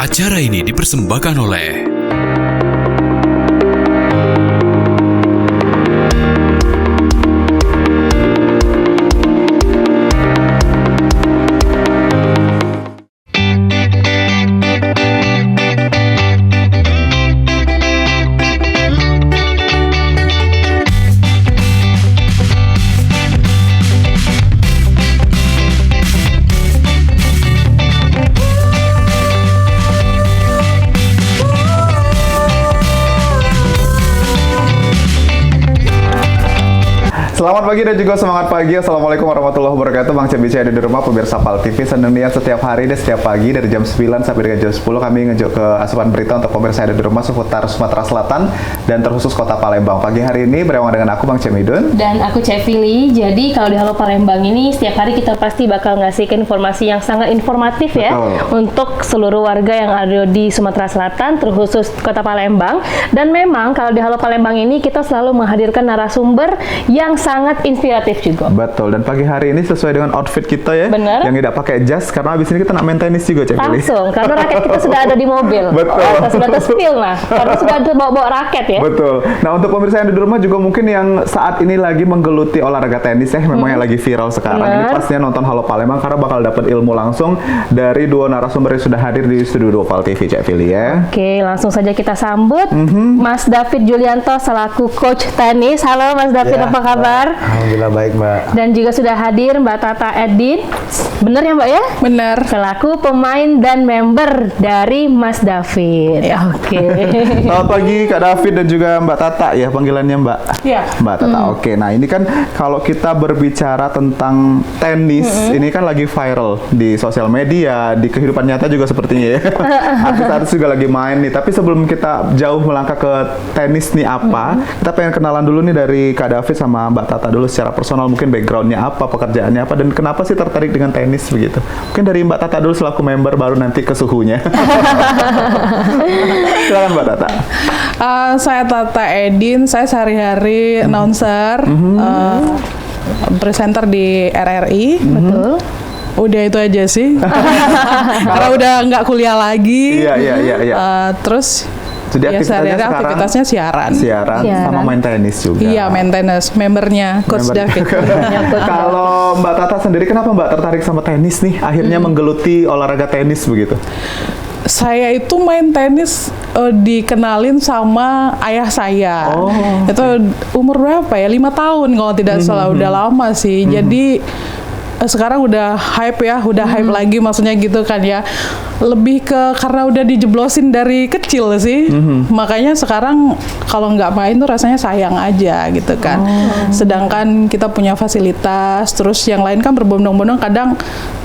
Acara ini dipersembahkan oleh Selamat pagi dan juga semangat pagi. Assalamualaikum warahmatullahi wabarakatuh. Bang Cebici ada di rumah, pemirsa PAL TV. Senin setiap hari dan setiap pagi dari jam 9 sampai dengan jam 10 kami ngejuk ke asupan berita untuk pemirsa ada di rumah seputar Sumatera Selatan dan terkhusus Kota Palembang. Pagi hari ini bersama dengan aku Bang Cemidun dan aku Cevili. Jadi kalau di Halo Palembang ini setiap hari kita pasti bakal ngasih informasi yang sangat informatif ya. Betul. Untuk seluruh warga yang ada di Sumatera Selatan terkhusus Kota Palembang. Dan memang kalau di Halo Palembang ini kita selalu menghadirkan narasumber yang sangat inspiratif juga. Betul, dan pagi hari ini sesuai dengan outfit kita ya. Bener. Yang tidak pakai jas, karena abis ini kita nak main tenis juga, Cek. Langsung, karena raket kita sudah ada di mobil. Betul. Sudah terspill lah, karena sudah bawa raket ya. Betul. Nah, untuk pemirsa yang di rumah juga mungkin yang saat ini lagi menggeluti olahraga tenis ya, memang yang lagi viral sekarang. Ini pastinya nonton Halo Palembang karena bakal dapat ilmu langsung dari dua narasumber yang sudah hadir di studio 2 PAL TV, Cek Fili ya. Oke, langsung saja kita sambut Mas David Julianto selaku coach tenis. Halo Mas David, apa kabar? Alhamdulillah baik, Mbak. Dan juga sudah hadir Mbak Tata Edin. Benar ya Mbak ya? Benar. Selaku pemain dan member dari Mas David. Ya. Oke. Selamat pagi Kak David dan juga Mbak Tata ya panggilannya Mbak. Iya. Mbak Tata. Oke. Nah, ini kan kalau kita berbicara tentang tenis, ini kan lagi viral di sosial media, di kehidupan nyata juga sepertinya ya. Artis-artis juga lagi main nih. Tapi sebelum kita jauh melangkah ke tenis nih apa, kita pengen kenalan dulu nih dari Kak David sama Mbak Tata dulu secara personal, mungkin backgroundnya apa, pekerjaannya apa, dan kenapa sih tertarik dengan tenis begitu. Mungkin dari Mbak Tata dulu selaku member, baru nanti ke suhunya. Silakan Mbak Tata. Saya Tata Edin, saya sehari-hari announcer, presenter di RRI. Betul. Udah itu aja sih. Karena udah nggak kuliah lagi. Iya. Terus jadi aktivitasnya siaran, sama main tenis juga. Iya, main tenis, membernya Coach David. Kalau Mbak Tata sendiri, kenapa Mbak tertarik sama tenis nih? Akhirnya menggeluti olahraga tenis begitu. Saya itu main tenis dikenalin sama ayah saya. Itu umur berapa ya? 5 tahun kalau tidak salah, udah lama sih. Jadi sekarang udah hype ya, hype lagi maksudnya gitu kan ya. Lebih ke karena udah dijeblosin dari kecil sih. Makanya sekarang kalau nggak main tuh rasanya sayang aja gitu kan. Sedangkan kita punya fasilitas, terus yang lain kan berbondong-bondong kadang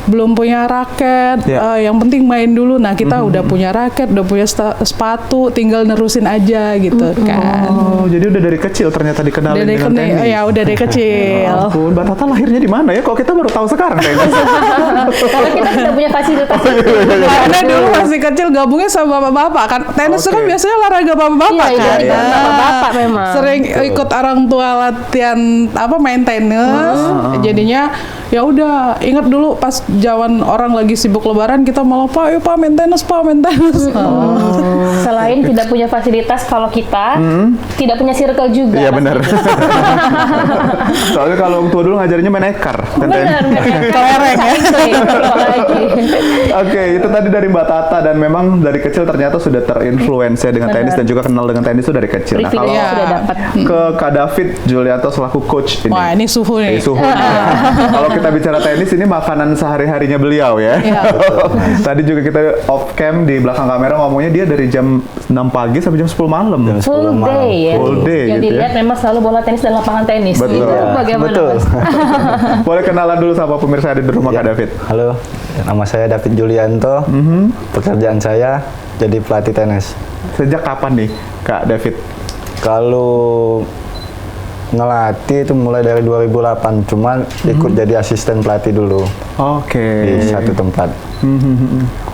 belum punya raket. Yang penting main dulu. Nah, kita udah punya raket, udah punya sepatu, tinggal nerusin aja gitu kan. Oh, jadi udah dari kecil ternyata dikenalin dengan tenis. Ya, udah dari kecil. Mbak Tata lahirnya di mana ya? Kok kita baru tahu sekarang tenis? Kalau kita tidak punya fasilitas karena dulu masih kecil gabungnya sama bapak-bapak kan. Tenis itu kan biasanya olahraga bapak-bapak kan. Iya, bapak-bapak memang. Sering ikut orang tua latihan main tenis. Jadinya ya udah, ingat dulu pas zaman orang lagi sibuk lebaran kita malah Pak main tenis. Selain tidak punya fasilitas, kalau kita tidak punya circle juga. Iya benar. Soalnya kalau orang tua dulu ngajarinnya main ekar. Benar. Kelereng ya. Oke, itu tadi dari Mbak Tata, dan memang dari kecil ternyata sudah terinfluence dengan tenis dan juga kenal dengan tenis itu dari kecil. Nah, kalau sudah dapat. ke Kak David Julianto selaku coach ini. Wah, ini suhu nih. Kalau kita bicara tenis, ini makanan sehari-harinya beliau ya. Tadi juga kita off cam di belakang kamera ngomongnya dia dari jam 6 pagi sampai jam 10 malam. Full day ya. Full day yang gitu dilihat memang selalu bola tenis dan lapangan tenis. Betul. Itu bagaimana Mas? Boleh kenalan dulu sama pemirsa di rumah Kak David. Halo, nama saya David Julianto. Pekerjaan saya jadi pelatih tenis. Sejak kapan nih Kak David? Kalau ngelatih itu mulai dari 2008, cuman ikut jadi asisten pelatih dulu. Di satu tempat.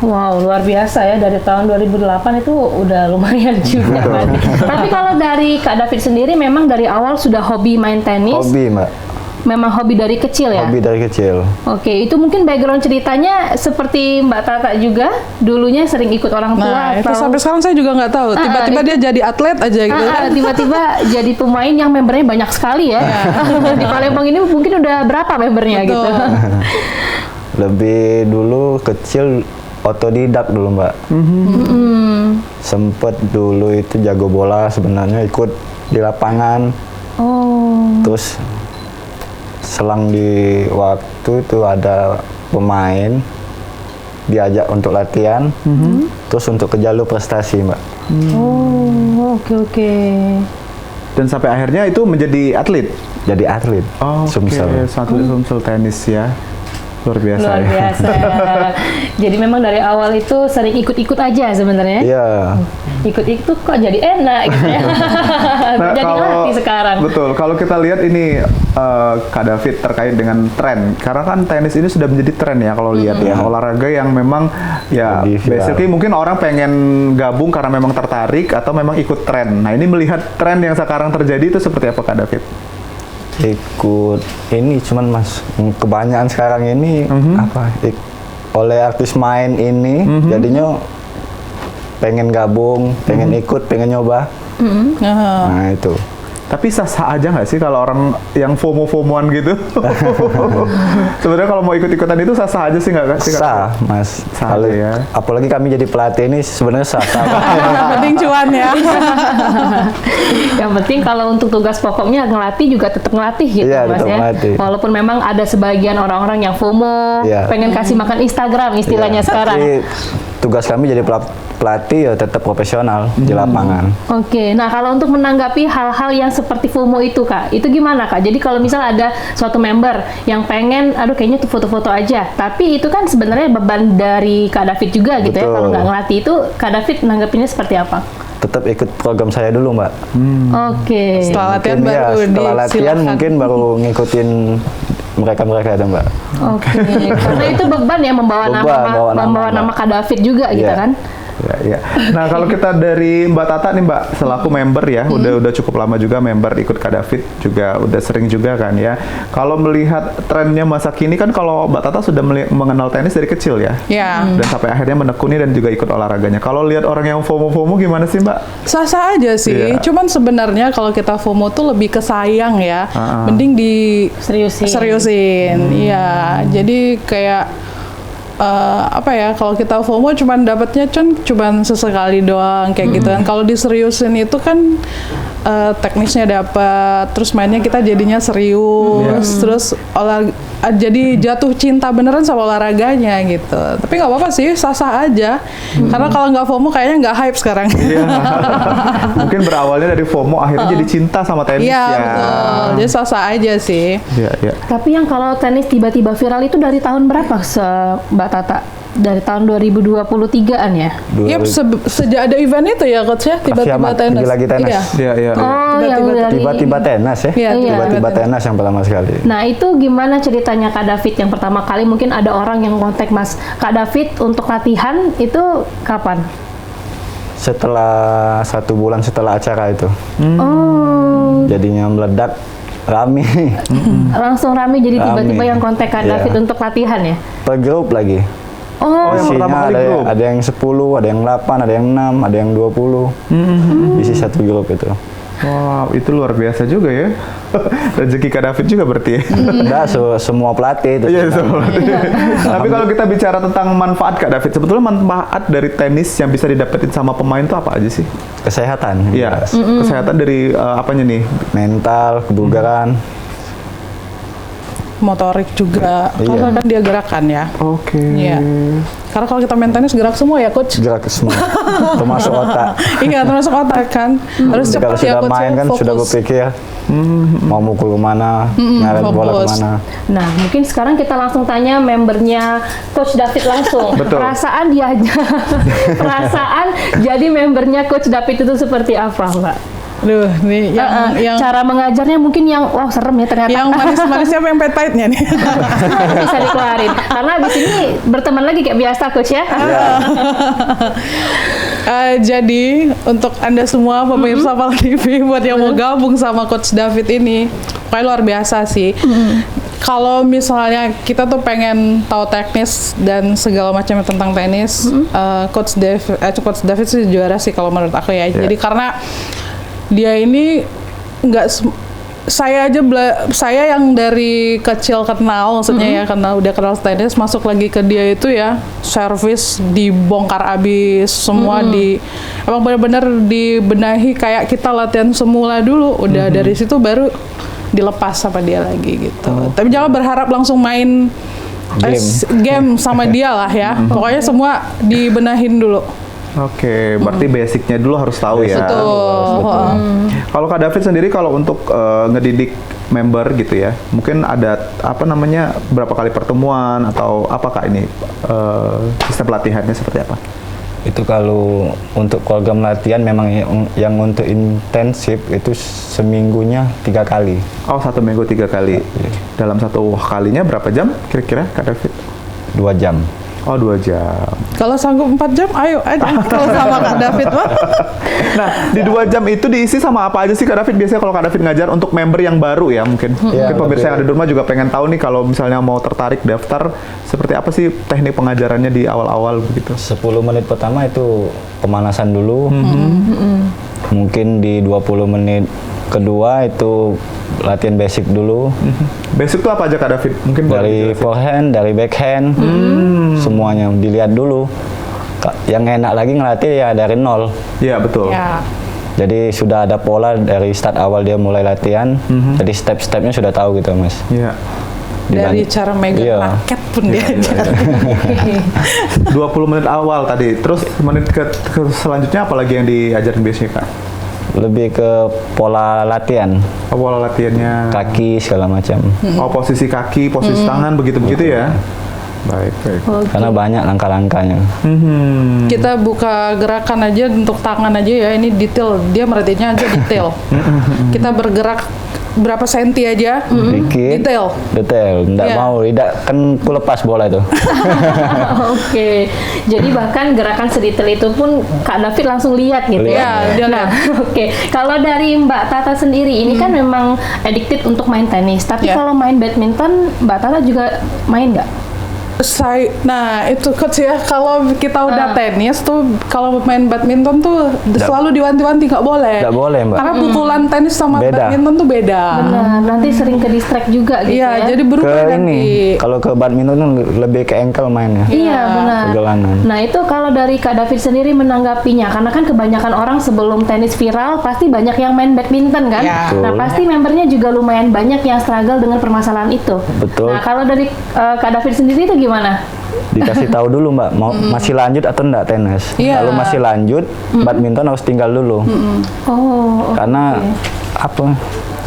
Wow, luar biasa ya, dari tahun 2008 itu udah lumayan juga kan. Tapi kalau dari Kak David sendiri memang dari awal sudah hobi main tenis? Hobi, Mbak. memang hobi dari kecil ya? Hobi dari kecil. Oke, itu mungkin background ceritanya seperti Mbak Tata juga, dulunya sering ikut orang tua Nah, itu atau sampai sekarang saya juga nggak tahu. Tiba-tiba dia jadi atlet aja gitu kan. tiba-tiba jadi pemain yang membernya banyak sekali ya. Di Palembang ini mungkin udah berapa membernya Betul. gitu? Lebih dulu kecil otodidak dulu Mbak. Sempet dulu itu jago bola sebenarnya, ikut di lapangan. Oh, Terus selang di waktu itu ada pemain diajak untuk latihan, terus untuk ke jalur prestasi Mbak. oh, oke. Dan sampai akhirnya itu menjadi atlet. Jadi atlet. Sumsel. Atlet Sumsel tenis ya. Luar biasa Luar ya. biasa. Jadi memang dari awal itu sering ikut-ikut aja sebenarnya. Iya. Ikut-ikut kok jadi enak gitu ya. Jadi ngelatih sekarang. Betul, kalau kita lihat ini Kak David terkait dengan tren, karena kan tenis ini sudah menjadi tren ya kalau lihat ya, olahraga yang memang ya Lebih viral. basically mungkin orang pengen gabung karena memang tertarik atau memang ikut tren. Nah ini melihat tren yang sekarang terjadi itu seperti apa Kak David? Ikut ini cuman Mas, kebanyakan sekarang ini oleh artis main ini jadinya pengen gabung, pengen ikut, pengen nyoba. Nah itu. Tapi sah-sah aja nggak sih kalau orang yang FOMO-FOMOan gitu? Sebenarnya kalau mau ikut-ikutan itu sah-sah aja sih nggak sih? Kak? Sah Mas. Sah Kalau aja ya. apalagi kami jadi pelatih ini sebenarnya sah-sah. Penting cuan ya. Yang penting kalau untuk tugas pokoknya ngelatih juga tetap ngelatih gitu Iya, Mas tetap ya. ngelatih. Walaupun memang ada sebagian orang-orang yang FOMO, Iya. pengen kasih makan Instagram istilahnya Iya. sekarang. Tapi tugas kami jadi pelatih ya tetap profesional di lapangan. Oke, nah kalau untuk menanggapi hal-hal yang seperti FOMO itu Kak, itu gimana Kak? Jadi kalau misal ada suatu member yang pengen, aduh kayaknya tuh foto-foto aja, tapi itu kan sebenarnya beban dari Kak David juga gitu ya, Betul. kalau nggak ngelatih itu, Kak David nanggapinnya seperti apa? Tetap ikut program saya dulu Mbak. Oke. Setelah latihan Mungkin ya, baru setelah latihan disilakan. mungkin baru ngikutin mereka-mereka itu Mbak. Oke, karena itu beban ya membawa Beban, membawa nama Kak David juga gitu Iya. kan? Ya, ya. Nah kalau kita dari Mbak Tata nih Mbak, selaku member ya, udah cukup lama juga member ikut Kak David juga, udah sering juga kan ya. Kalau melihat trennya masa kini kan, kalau Mbak Tata sudah mengenal tenis dari kecil ya, Ya. dan sampai akhirnya menekuni dan juga ikut olahraganya. Kalau lihat orang yang FOMO gimana sih Mbak? Sah-sah aja sih. Iya. Cuman sebenarnya kalau kita FOMO tuh lebih ke sayang ya. Mending Seriusin. Iya. Jadi kayak apa ya, kalau kita FOMO cuman dapatnya cuman sesekali doang kayak gitu kan. Kalau diseriusin itu kan teknisnya dapat, terus mainnya kita jadinya serius, terus jadi jatuh cinta beneran sama olahraganya gitu. Tapi nggak apa-apa sih, sah-sah aja. Karena kalau nggak FOMO kayaknya nggak hype sekarang. Iya. Mungkin berawalnya dari FOMO akhirnya jadi cinta sama tenis Iya, ya. betul. Jadi sah-sah aja sih. Iya, iya. Tapi yang kalau tenis tiba-tiba viral itu dari tahun berapa Mbak Tata? Dari tahun 2023-an ya? Yap, sejak ada event itu ya coach ya, tiba-tiba Amat, tenis. lagi tenis. Iya. Iya, iya. Oh, yang dari... Tiba-tiba tenis ya? Iya, Tiba-tiba iya. tenis yang pertama sekali. Nah, itu gimana ceritanya Kak David yang pertama kali? Mungkin ada orang yang kontak Mas Kak David untuk latihan, itu kapan? Setelah 1 bulan setelah acara itu, Oh, jadinya meledak, rame. langsung rame jadi tiba-tiba Rame. yang kontak Kak Iya. David untuk latihan ya? Per grup lagi. Oh, yang pertama Isinya kali grup. ada yang 10, ada yang 8, ada yang 6, ada yang 20. Isi satu grup itu. Wow, itu luar biasa juga ya. Rezeki Kak David juga berarti ya. Enggak, semua pelatih itu. Iya, semua berarti. Tapi kalau kita bicara tentang manfaat Kak David, sebetulnya manfaat dari tenis yang bisa didapetin sama pemain itu apa aja sih? Kesehatan. Iya, jelas. kesehatan dari apanya nih? Mental, kebugaran. Motorik juga. Iya. Karena kan dia gerakan ya. Oke. Iya. Karena kalau kita main tenis gerak semua ya coach. Gerak semua. Termasuk otak. Iya, termasuk otak kan. Harus Jadi kalau cepat ya sudah coach main ya, kan sudah fokus. berpikir mau mukul kemana, ngaret bola fokus. kemana. nah mungkin sekarang kita langsung tanya membernya Coach David langsung. Betul. Perasaan dia perasaan jadi membernya Coach David itu seperti apa, Mbak? Duh, nih yang Cara mengajarnya mungkin yang wah serem ya ternyata. yang manis-manisnya apa yang pahit-pahitnya nih? Bisa dikeluarin. Karena abis ini berteman lagi kayak biasa Coach ya. Jadi untuk Anda semua pemirsa Pal TV buat yang mau gabung sama Coach David ini, pokoknya luar biasa sih. Kalau misalnya kita tuh pengen tahu teknis dan segala macam tentang tenis, Coach David sih juara sih kalau menurut aku ya. Jadi karena dia ini saya yang dari kecil kenal, maksudnya ya kenal udah kenal tenis, masuk lagi ke dia itu ya servis dibongkar abis semua, emang benar-benar dibenahi kayak kita latihan semula dulu, udah dari situ baru dilepas sama dia lagi gitu. Tapi jangan berharap langsung main game sama dia lah ya. Pokoknya semua dibenahin dulu. Oke, berarti basicnya dulu harus tahu ya. Betul. Kalau Kak David sendiri kalau untuk ngedidik member gitu ya, mungkin ada berapa kali pertemuan atau apakah ini sistem pelatihannya seperti apa? Itu kalau untuk program latihan memang yang untuk intensif itu seminggunya 3 kali. Oh, 1 minggu 3 kali. Dalam satu kalinya berapa jam kira-kira Kak David? 2 jam. Oh, 2 jam. Kalau sanggup 4 jam, ayo aja. Kalau sama Kak David mah. Nah, di 2 jam itu diisi sama apa aja sih Kak David? Biasanya kalau Kak David ngajar untuk member yang baru ya mungkin. Mungkin pemirsa yang ada di rumah juga pengen tahu nih kalau misalnya mau tertarik daftar, seperti apa sih teknik pengajarannya di awal-awal begitu? 10 menit pertama itu pemanasan dulu. Mungkin di 20 menit kedua itu latihan basic dulu. Basic tuh apa aja Kak David? Mungkin Dari forehand, dari backhand, semuanya dilihat dulu. Yang enak lagi ngelatih ya dari nol. Iya, betul. Ya. Jadi sudah ada pola dari start awal dia mulai latihan. Jadi step-stepnya sudah tahu gitu Mas. Iya. Dari cara megang raket pun dia. 20 menit awal tadi. Terus menit ke selanjutnya apa lagi yang diajarin biasanya Kak? Lebih ke pola latihan, Pola latihannya. kaki segala macam. Oh, posisi kaki, posisi tangan begitu-begitu ya. Baik. Karena banyak langkah-langkahnya. Kita buka gerakan aja untuk tangan aja ya, ini detail, dia merhatiinnya aja detail. Kita bergerak berapa senti aja, Dikit, detail. nggak mau, tidak kan ku lepas bola itu. Oke, jadi bahkan gerakan sedetail itu pun Kak David langsung lihat gitu Iya, dia Nah, oke. Kalau dari Mbak Tata sendiri, ini kan memang addicted untuk main tenis. Tapi kalau main badminton, Mbak Tata juga main nggak? Nah itu coach ya, kalau kita udah tenis tuh, kalau main badminton tuh selalu diwanti-wanti nggak boleh. Nggak boleh Mbak. Karena pukulan tenis sama Beda. badminton tuh beda. Benar, nanti sering ke distract juga gitu Iya, ya. jadi berubah Ke nanti. ini, kalau ke badminton tuh lebih ke ankle mainnya. Iya, benar. Pergelangan. Nah, itu kalau dari Kak David sendiri menanggapinya, karena kan kebanyakan orang sebelum tenis viral pasti banyak yang main badminton kan? Ya. Nah, Betul. pasti membernya juga lumayan banyak yang struggle dengan permasalahan itu. Betul. Nah, kalau dari Kak David sendiri itu gimana? Dikasih tahu dulu Mbak, mau masih lanjut atau enggak tenis. Iya. Kalau masih lanjut, badminton harus tinggal dulu. Oh, Karena apa?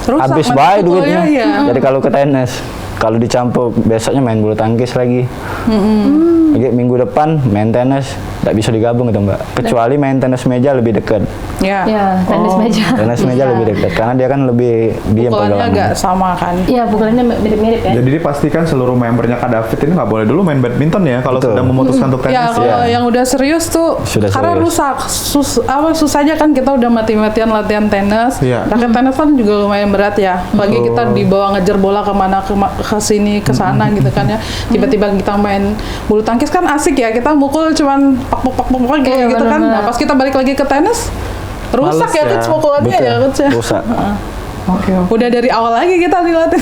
Rusak Habis mati baik pukulnya, duitnya. iya. Jadi kalau ke tenis, kalau dicampur besoknya main bulu tangkis lagi. Lagi minggu depan main tenis, nggak bisa digabung itu Mbak. Kecuali main tenis meja lebih dekat. Ya. ya, tenis meja. Tenis meja Iya. lebih dekat karena dia kan lebih diam Pukulannya pergelangan. agak sama kan. Iya, pukulannya mirip-mirip ya. Jadi dipastikan seluruh membernya Kak David ini nggak boleh dulu main badminton ya kalau Betul. sudah memutuskan untuk Ya tenis. kalau yang udah serius tuh, Sudah karena serius. rusak, susahnya kan kita udah mati-matian latihan tenis. Iya. Raket tenis kan juga lumayan berat ya. Bagi kita dibawa ngejar bola kemana ke sini ke sana gitu kan ya. Tiba-tiba kita main bulu tangkis kan asik ya. Kita mukul cuman pak Iya, gitu kan. benar-benar. Nah, pas kita balik lagi ke tenis, rusak Males ya ya. coach pukulannya Betul. ya coach ya. Rusak. Udah dari awal lagi kita dilatih.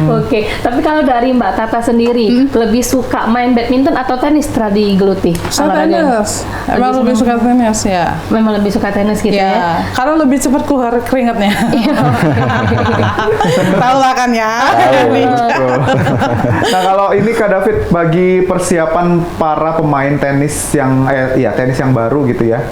Oke, tapi kalau dari Mbak Tata sendiri, lebih suka main badminton atau tenis setelah digeluti? Suka olahraganya? tenis. Emang lebih suka tenis ya. Memang lebih suka tenis gitu ya? Ya, karena lebih cepat keluar keringatnya. Iya, Tahu lah kan ya. Nah, kalau ini Kak David bagi persiapan para pemain tenis yang tenis yang baru gitu ya.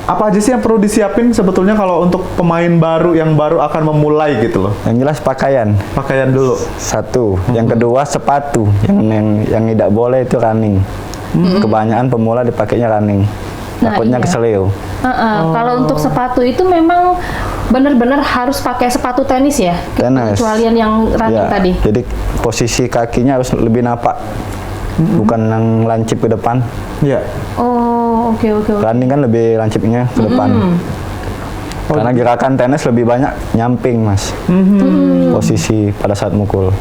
Apa aja sih yang perlu disiapin sebetulnya kalau untuk pemain baru yang baru akan memulai gitu loh? Yang jelas pakaian. Pakaian dulu. Satu, yang kedua sepatu. Yang tidak boleh itu running. Kebanyakan pemula dipakainya running. Nah, Takutnya iya. keseleo. Kalau untuk sepatu itu memang benar-benar harus pakai sepatu tenis ya? Tenis. Kecualian yang running Ya, tadi. jadi posisi kakinya harus lebih napak. bukan yang lancip ke depan. Iya. Oh, oke. Running kan lebih lancipnya ke depan. Karena gerakan tenis lebih banyak nyamping, Mas. Posisi pada saat mukul.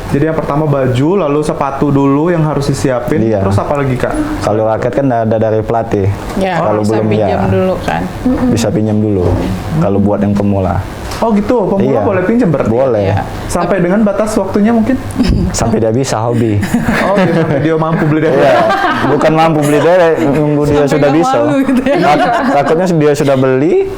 Jadi yang pertama baju, lalu sepatu dulu yang harus disiapin. Iya. Terus apa lagi, Kak? Kalau raket kan ada dari pelatih. Ya, Kalau bisa belum pinjam ya dulu kan. bisa pinjam dulu. Kalau buat yang pemula. Oh gitu, pemula Iya. boleh pinjam berarti? Boleh. Iya. Sampai dengan batas waktunya mungkin? Sampai dia bisa hobi. Oh, iya, sampai dia mampu beli deh. Iya, bukan mampu beli deh, nunggu dia Sampai sudah nggak bisa. malu gitu ya. Takutnya dia sudah beli,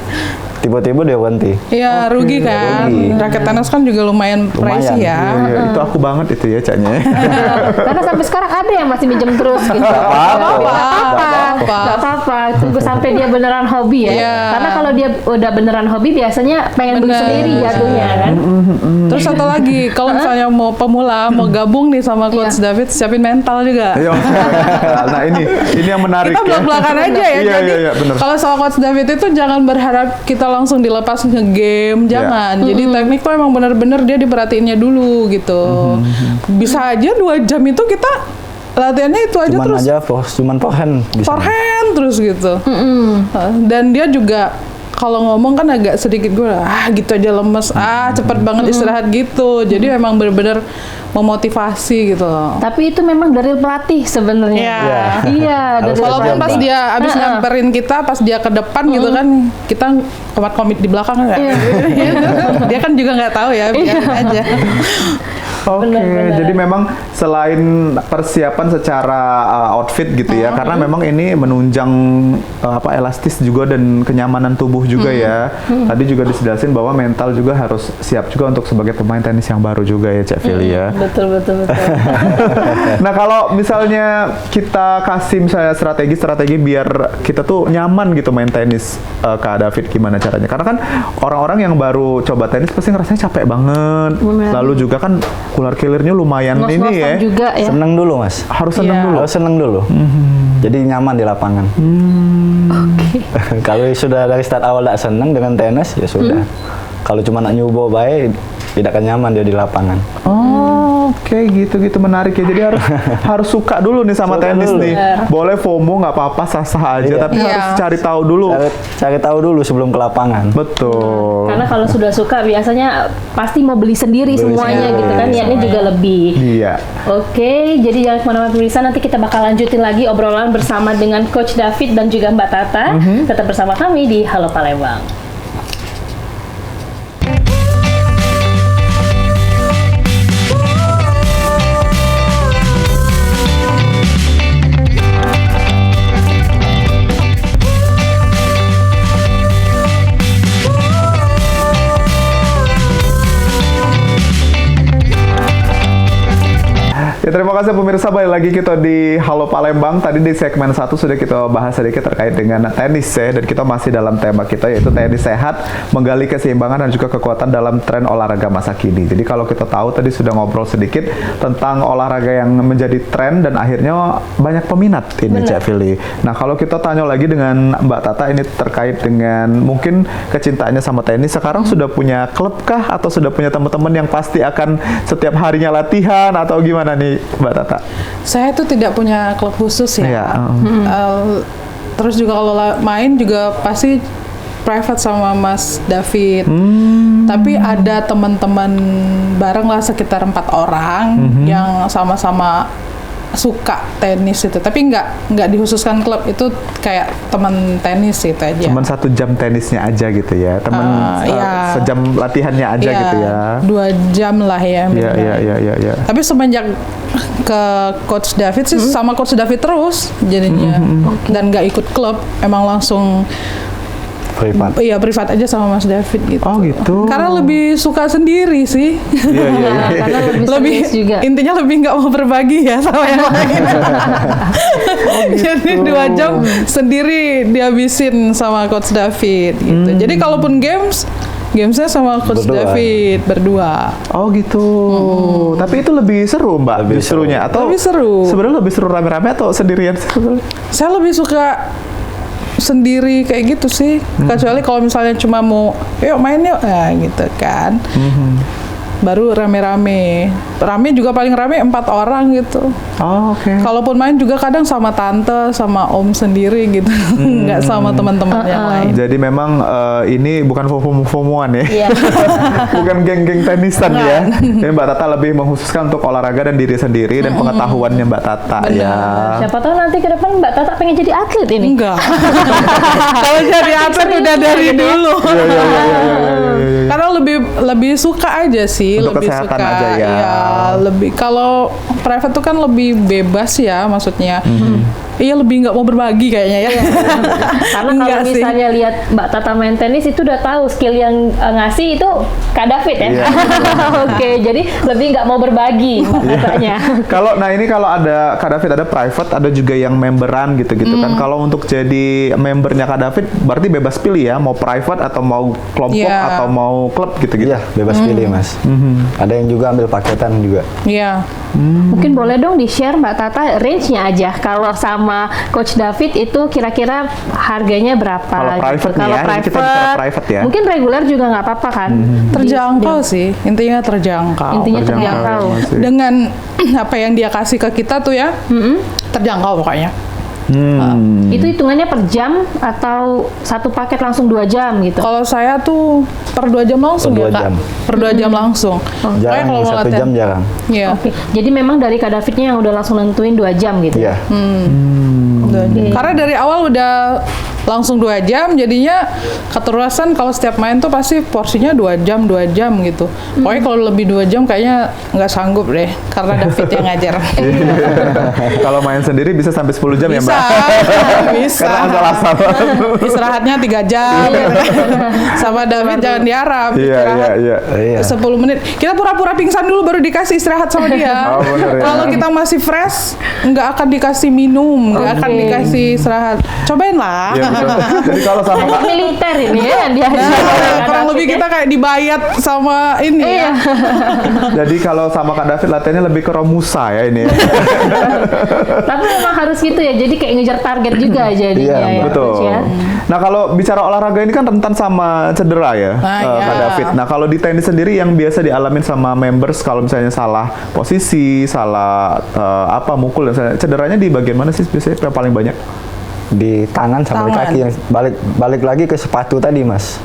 tiba-tiba dia berhenti. Iya, rugi kan. rugi. Raket tenis kan juga lumayan pricey ya. Iya, itu aku banget itu ya, Caknya. Karena sampai sekarang ada yang masih minjem terus gitu. Nggak apa-apa. Nggak apa-apa. Tunggu sampai dia beneran hobi ya. Iya. Karena kalau dia udah beneran hobi biasanya pengen beli Bener. sendiri jatuhnya kan. Terus satu lagi, kalau misalnya mau pemula, mau gabung nih sama Coach David, siapin mental juga. Iya. Nah, ini yang menarik Kita belak-belakan aja ya. Iya, Jadi iya, bener. kalau sama Coach David itu jangan berharap kita langsung dilepas nge-game, jangan. Jadi teknik tuh emang bener-bener dia diperhatiinnya dulu gitu. Bisa aja 2 jam itu kita latihannya itu aja Cuman terus. aja cuman forehand bisa. Forehand terus gitu. Dan dia juga kalau ngomong kan agak sedikit gue gitu aja lemes, cepet banget istirahat gitu. Jadi emang bener-bener memotivasi gitu loh. Tapi itu memang dari pelatih sebenarnya. Iya. Iya, dari Walaupun pas pelatih. dia abis nyamperin kita, pas dia ke depan gitu kan, kita komit di belakang kan. Dia kan juga nggak tahu ya, biarin aja. Oke, Benar-benar. jadi memang selain persiapan secara outfit gitu ya, karena memang ini menunjang elastis juga dan kenyamanan tubuh juga ya. Tadi juga dijelasin bahwa mental juga harus siap juga untuk sebagai pemain tenis yang baru juga ya, Cak Fili ya. Betul. Nah, kalau misalnya kita kasih misalnya strategi biar kita tuh nyaman gitu main tenis, Kak David, gimana caranya? Karena kan orang-orang yang baru coba tenis pasti ngerasanya capek banget. Benar. Lalu juga kan kular killernya lumayan ini Ngos-ngosan ya. juga ya. Seneng dulu, Mas. Harus seneng Iya. dulu. Harus seneng dulu. Jadi nyaman di lapangan. Kalau sudah dari start awal tidak seneng dengan tenis, ya sudah. Kalau cuma nak nyoba baik, tidak akan nyaman dia di lapangan. Oh, oke, gitu menarik ya. Jadi harus suka dulu nih sama Suka tenis dulu. nih. Boleh FOMO nggak apa-apa, sah-sah aja, Iya. tapi Iya. harus cari tahu dulu. Cari tahu dulu sebelum ke lapangan. Betul. Karena kalau sudah suka biasanya pasti mau beli sendiri Beli semuanya sendiri, gitu kan, niatnya semuanya. juga lebih. Iya. Oke, jadi jangan kemana-mana pemirsa, nanti kita bakal lanjutin lagi obrolan bersama dengan Coach David dan juga Mbak Tata. Tetap bersama kami di Halo Palembang. Ya, terima kasih pemirsa, balik lagi kita di Halo Palembang. Tadi di segmen 1 sudah kita bahas sedikit terkait dengan tenis ya, dan kita masih dalam tema kita yaitu tenis sehat, menggali keseimbangan dan juga kekuatan dalam tren olahraga masa kini. Jadi kalau kita tahu tadi sudah ngobrol sedikit tentang olahraga yang menjadi tren dan akhirnya banyak peminat ini, Cak Fili. Nah, kalau kita tanya lagi dengan Mbak Tata ini terkait dengan mungkin kecintaannya sama tenis, sekarang sudah punya klub kah atau sudah punya teman-teman yang pasti akan setiap harinya latihan atau gimana nih, Mbak Tata? Saya tuh tidak punya klub khusus ya. Iya, Terus juga kalau main juga pasti private sama Mas David. Tapi ada teman-teman bareng lah sekitar 4 orang yang sama-sama suka tenis itu. Tapi nggak dikhususkan klub, itu kayak teman tenis itu aja. Cuman 1 jam tenisnya aja gitu ya, temen iya. sejam latihannya aja Iya, gitu ya. 2 jam lah ya. Iya, minimal. iya. Tapi semenjak ke Coach David sih sama Coach David terus jadinya. Dan nggak ikut klub, emang langsung Privat. iya privat aja sama Mas David gitu. Oh gitu. Karena lebih suka sendiri sih. Iya, iya, Nah, iya. karena lebih serius juga. Intinya lebih nggak mau berbagi ya sama yang lain. Jadi 2 jam sendiri dihabisin sama Coach David gitu. Jadi kalaupun gamesnya sama Coach Berdua. David berdua. Oh gitu. Tapi itu lebih seru, Mbak, Lebih justrunya atau Lebih seru. Sebenarnya lebih seru rame-rame atau sendirian? Saya lebih suka sendiri kayak gitu sih. Kecuali kalau misalnya cuma mau yuk main yuk, nah gitu kan. baru rame-rame. Rame juga paling rame 4 orang gitu. Oh, oke. Kalaupun main juga kadang sama tante, sama om sendiri gitu, nggak sama teman-teman yang lain. Jadi memang ini bukan FOMO-FOMOan ya. Iya. Bukan geng-geng tenisan ya. Jadi Mbak Tata lebih mengkhususkan untuk olahraga dan diri sendiri dan pengetahuannya Mbak Tata ya. Siapa tahu nanti ke depan Mbak Tata pengen jadi atlet ini. Enggak. Kalau jadi atlet udah dari dulu. Karena lebih suka aja sih, Untuk lebih kesehatan suka aja ya. Iya, lebih kalau private tuh kan lebih bebas ya maksudnya. Iya, lebih nggak mau berbagi kayaknya ya. Karena Enggak kalau sih. misalnya lihat Mbak Tata main tenis itu udah tahu skill yang ngasih itu Kak David ya. Iya. Oke, jadi lebih nggak mau berbagi Mbak Tatanya. Kalau ada Kak David ada private, ada juga yang memberan gitu-gitu kan. Kalau untuk jadi membernya Kak David berarti bebas pilih ya, mau private atau mau kelompok Iya. atau mau klub gitu-gitu. Iya, bebas pilih Mas. Ada yang juga ambil paketan juga. Iya. Mungkin boleh dong di-share Mbak Tata range-nya aja. Kalau sama Coach David itu kira-kira harganya berapa? Kalau private nih Kalau ya, ini kita bicara private ya. Mungkin reguler juga nggak apa-apa kan? Terjangkau sih, intinya terjangkau. Intinya Terjangkau terjangkau. ya, masih. Dengan apa yang dia kasih ke kita tuh ya, terjangkau pokoknya. Itu hitungannya per jam atau satu paket langsung 2 jam gitu? Kalau saya tuh per 2 jam langsung Per ya 2 Kak. jam. Per 2 jam langsung. Pokoknya Jarang kalau mau 1 latihan- jam jarang. Iya. Oke, jadi memang dari Kak Davidnya yang udah langsung nentuin 2 jam gitu? Iya. Karena dari awal udah langsung 2 jam, jadinya keterusan kalau setiap main tuh pasti porsinya 2 jam gitu. Pokoknya kalau lebih 2 jam kayaknya nggak sanggup deh, karena David yang ngajar. Kalau main sendiri bisa sampai 10 jam ya Bisa, Mbak? bisa. Karena asal-asalan. Istirahatnya 3 jam. Sama David jangan diharap. Iya, istirahat iya. Iya. 10 menit. Kita pura-pura pingsan dulu baru dikasih istirahat sama dia. Oh, bener ya. Kalau kita masih fresh, nggak akan dikasih minum, nggak akan dikasih istirahat. Cobain lah. Iya, betul. Jadi kalau sama Teknik militer ini ya yang diajar Nah, oleh Kak kurang David lebih ya. kita kayak dibayat sama ini Iya. ya. Jadi kalau sama Kak David latihannya lebih ke Romusa ya ini. Tapi memang harus gitu ya, jadi kayak ngejar target juga jadinya Iya, ya, Betul. Coach ya. Nah kalau bicara olahraga ini kan rentan sama cedera ya, Nah, Kak iya. David. Nah kalau di tenis sendiri yang biasa dialamin sama members kalau misalnya salah posisi, salah mukul dan cederanya di bagian mana sih biasanya yang paling banyak? Di tangan sama di Tangan. kaki. Balik lagi ke sepatu tadi Mas.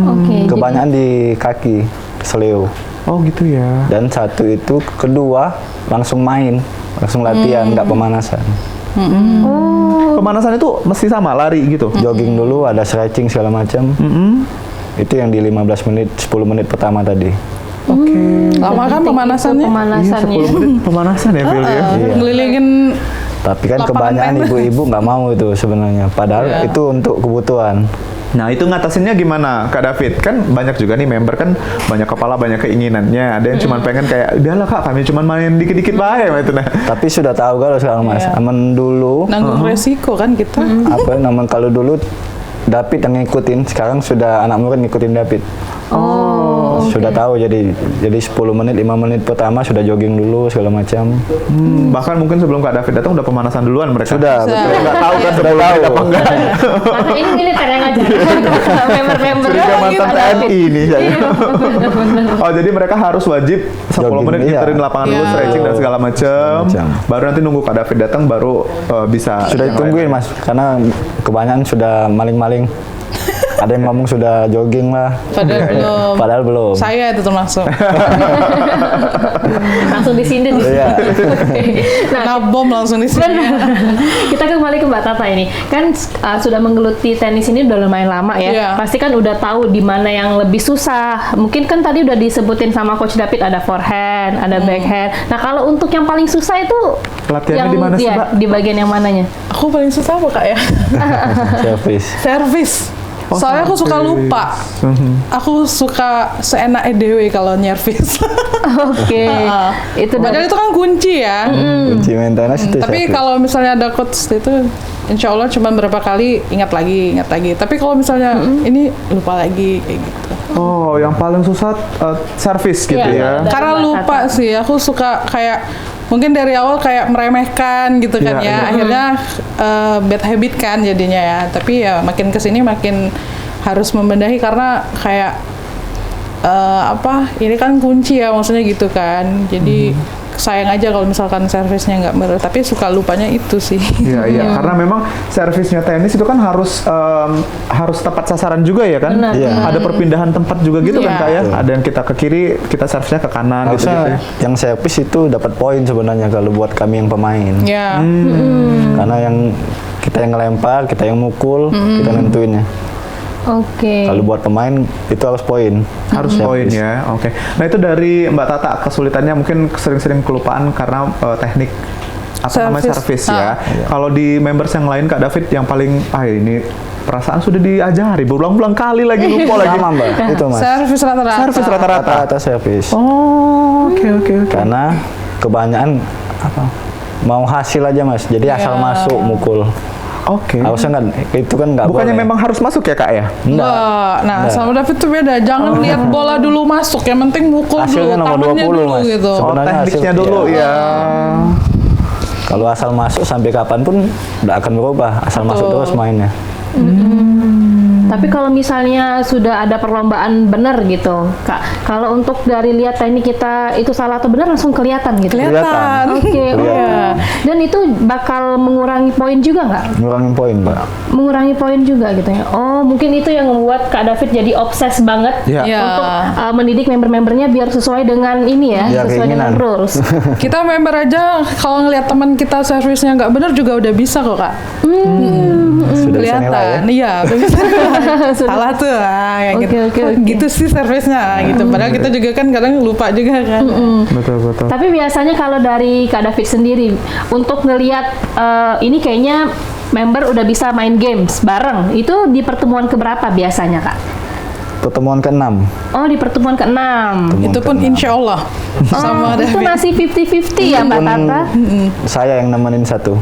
Oke, Kebanyakan di kaki, seleo. Oh gitu ya. Dan satu itu kedua langsung main, langsung latihan, nggak pemanasan. Pemanasan itu mesti sama lari gitu. Jogging dulu, ada stretching segala macam. Itu yang di 15 menit, 10 menit pertama tadi. Oke. Lama kan Penting pemanasannya? itu pemanasannya. Iya 10 menit pemanasan ya Phil ya. Iya. Ngelilingin Tapi kan Lapangan kebanyakan tenis. ibu-ibu nggak mau itu sebenarnya. Padahal Iya. itu untuk kebutuhan. Nah itu ngatasinnya gimana Kak David? Kan banyak juga nih member kan banyak kepala banyak keinginannya. Ada yang cuma pengen kayak udahlah Kak kami cuma main dikit-dikit bae itu nah. Tapi sudah tahu kalau sekarang Mas. Iya. Aman dulu, nanggung resiko kan kita. namun kalau dulu David yang ngikutin, sekarang sudah anak murid ngikutin David. Sudah tahu jadi 10 menit, 5 menit pertama sudah jogging dulu segala macam. Bahkan mungkin sebelum Kak David datang udah pemanasan duluan mereka. Sudah, Bisa. betul. Nggak tahu kan Sudah 10 menit tahu. apa enggak. Karena ini militer yang ngajar member-member Curiga mantan Kak David. TNI ini saya. Iya, bener-bener. Oh jadi mereka harus wajib 10 Jogging, menit iya. ngiterin lapangan dulu, Iya. stretching dan segala macam. Macam. Baru nanti nunggu Kak David datang baru bisa. Sudah yang ditungguin lain. Mas, karena kebanyakan sudah maling-maling. Ada yang ngomong sudah jogging lah, Padahal belum. padahal belum. Saya itu termasuk. Langsung disindir. Iya. Oke. Nah, Kena bom langsung di sini. benar. Kita kembali ke Mbak Tata ini. Kan sudah menggeluti tenis ini udah lumayan lama ya. Iya. Pasti kan udah tahu di mana yang lebih susah. Mungkin kan tadi udah disebutin sama Coach David ada forehand, ada backhand. Nah, kalau untuk yang paling susah itu Latihannya yang di mana sih, iya, Mbak? di bagian yang mananya? Aku paling susah apa Kak ya? Service. Servis. Oh, Soalnya aku suka servis. lupa. Aku suka seenak EDW kalau nyervis. Oke. Itu Padahal itu kan kunci ya. Kunci main tenis itu Tapi service. kalau misalnya ada coach itu, insya Allah cuma berapa kali ingat lagi. Tapi kalau misalnya ini lupa lagi kayak gitu. Oh yang paling susah servis gitu Iya. ya. Karena Mbak lupa Tata. sih, aku suka kayak mungkin dari awal kayak meremehkan gitu kan Iya, ya. iya. Akhirnya bad habit kan jadinya ya. Tapi ya makin kesini makin harus membenahi karena kayak ini kan kunci ya, maksudnya gitu kan. Jadi sayang aja kalau misalkan servisnya nggak bener, tapi suka lupanya itu sih. Iya, karena memang servisnya tenis itu kan harus tepat sasaran juga ya kan. Benar. Iya. Ada perpindahan tempat juga gitu kan Iya. Kak ya. Ada yang kita ke kiri, kita servisnya ke kanan gitu. Harusnya yang servis itu dapat poin sebenarnya kalau buat kami yang pemain. Ya. Karena yang kita yang ngelempar, kita yang mukul, kita nentuinnya. Oke. Kalau buat pemain itu harus poin. Harus poin ya. Oke. Nah, itu dari Mbak Tata, kesulitannya mungkin sering-sering kelupaan karena teknik namanya servis ya. Kalau di members yang lain Kak David yang paling ini perasaan sudah diajari berulang-ulang kali lagi lupa lagi. Sama Mbak, itu Mas. Servis rata-rata. Servis rata-rata. Rata-rata servis. Oh, oke. Karena kebanyakan mau hasil aja Mas. Jadi asal masuk mukul. Oke. Harusnya itu kan nggak boleh. Bukannya memang harus masuk ya Kak ya? Enggak. Nah, sama David tuh beda. Jangan lihat bola dulu masuk, yang penting mukul Hasilnya dulu, nomor tangannya 20, dulu Mas. gitu. Sebenarnya Tekniknya hasil- dulu ya. Kalau asal masuk sampai kapanpun nggak akan berubah. Asal masuk terus mainnya. Tapi kalau misalnya sudah ada perlombaan benar gitu, Kak. Kalau untuk dari lihat teknik kita itu salah atau benar langsung kelihatan gitu. Kelihatan. Oke. Kelihatan. Dan itu bakal mengurangi poin juga nggak? Ngurangin poin Mbak. Mengurangi poin juga gitu ya. Oh, mungkin itu yang membuat Kak David jadi obses banget Iya. Ya. untuk mendidik member-membernya biar sesuai dengan ini ya, Ya, sesuai dengan keinginan. rules. Kita member aja kalau ngelihat teman kita servisnya nggak bener juga udah bisa kok Kak. Sudah bisa nilai ya. Kelihatan. Iya, bisa. Salah tuh. Yang Oke, gitu. oke, "Oh, oke. gitu sih servisnya gitu. Padahal kita juga kan kadang lupa juga kan. Betul. Tapi biasanya kalau dari Kak David sendiri untuk ngelihat ini kayaknya member udah bisa main games bareng, itu di pertemuan keberapa biasanya Kak? Pertemuan ke-6. Oh, di pertemuan ke-6. Itu pun insya Allah sama Itu David. masih 50-50 ya Mbak Pun Tata? saya yang nemenin satu.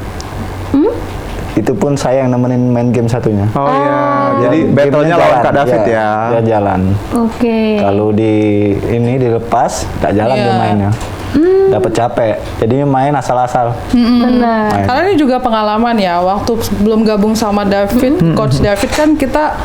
Itu pun saya yang nemenin main game satunya. Oh iya. Jadi Gamenya battle-nya lawan jalan. Kak David ya. Dia jalan. Oke. Kalau dilepas, nggak jalan dia mainnya. Dapat capek. Jadi main asal-asal. Benar. Main. Karena ini juga pengalaman ya. Waktu sebelum gabung sama David, Coach David kan kita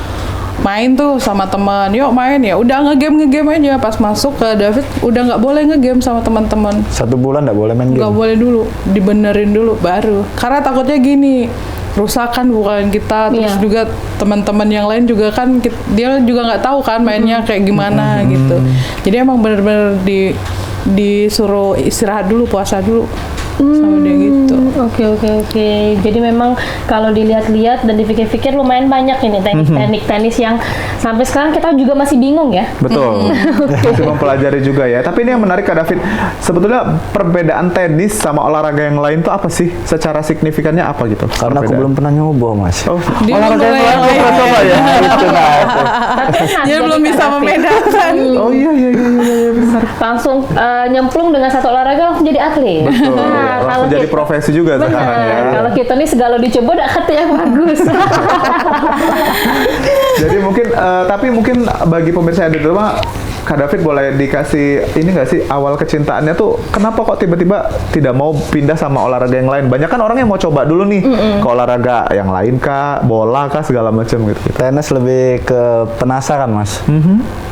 main tuh sama teman. Yuk main ya. Udah ngegame aja. Pas masuk ke David, udah nggak boleh ngegame sama teman-teman. 1 bulan nggak boleh main game. Nggak boleh dulu, dibenerin dulu baru. Karena takutnya gini, rusakan bukan kita, terus Iya. juga teman-teman yang lain juga kan dia juga nggak tahu kan mainnya kayak gimana gitu. Jadi emang bener-bener disuruh istirahat dulu, puasa dulu sama dia gitu. Oke. Jadi memang kalau dilihat-lihat dan dipikir-pikir lumayan banyak ini teknik-teknik tenis yang sampai sekarang kita juga masih bingung ya. Betul. Masih mempelajari juga ya. Tapi ini yang menarik Kak David. Sebetulnya perbedaan tenis sama olahraga yang lain tuh apa sih? Secara signifikannya apa gitu? Karena aku perbedaan? belum pernah nyoba Mas. Oh, Dia olahraga belum yang lain mulai- belum pernah coba ya? Itu nah. Tapi enak Dia jadi belum Kak bisa David. membedakan. Oh iya benar. Langsung nyemplung dengan satu olahraga langsung jadi atlet. Betul. Nah, Langsung jadi profesi juga benar. sekarang ya. Kalau kita nih segala dicoba udah kata yang bagus. Jadi mungkin tapi mungkin bagi pemirsa yang di rumah Kak David boleh dikasih ini nggak sih awal kecintaannya tuh kenapa kok tiba-tiba tidak mau pindah sama olahraga yang lain? Banyak kan orang yang mau coba dulu nih ke olahraga yang lain kah, bola kah segala macam gitu. Tenis lebih ke penasaran Mas.